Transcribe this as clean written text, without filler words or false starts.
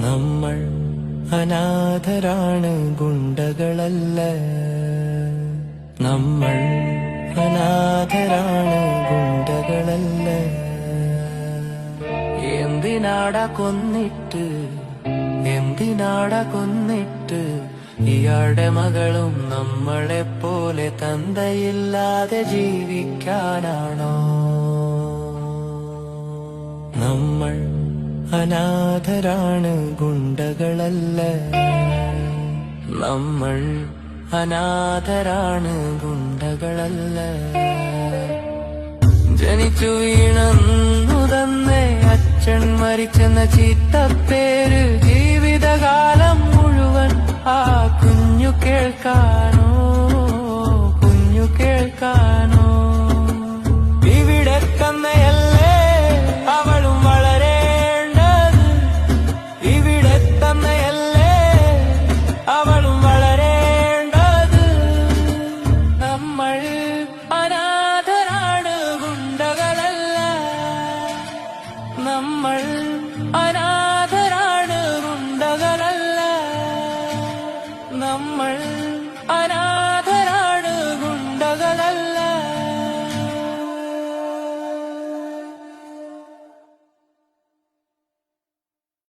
നമ്മൾ അനാഥരാണ്, ഗുണ്ടകളല്ല. നമ്മൾ അനാഥരാണ്, ഗുണ്ടകളല്ല. എന്തിനാടാ കൊന്നിട്ട്, എന്തിനാടാ കൊന്നിട്ട്? ഇയാളുടെ മകളും നമ്മളെപ്പോലെ തന്തയില്ലാതെ ജീവിക്കാനാണോ? നമ്മൾ അനാഥരാണ്, ഗുണ്ടകളല്ല. നമ്മൾ അനാഥരാണ്, ഗുണ്ടകളല്ല. ജനിച്ചു വീണന്നു തന്നെ അച്ഛൻ മരിച്ചെന്ന ചീത്തപ്പേര് ജീവിതകാലം മുഴുവൻ ആ കുഞ്ഞു കേൾക്കാനോ, കുഞ്ഞു കേൾക്കാനോ? ഇവിടെ തന്നെയല്ലേ അവളും വളരേണ്ടത്, ഇവിടെ തന്നെയല്ലേ അവളും വളരേണ്ടത്. നമ്മൾ അനാഥരാണ്, ഗുണ്ടകളല്ല. നമ്മൾ അനാഥരാണ്, ഗുണ്ടകളല്ല. നമ്മൾ അനാഥരാണ്, ഗുണ്ടകളല്ല.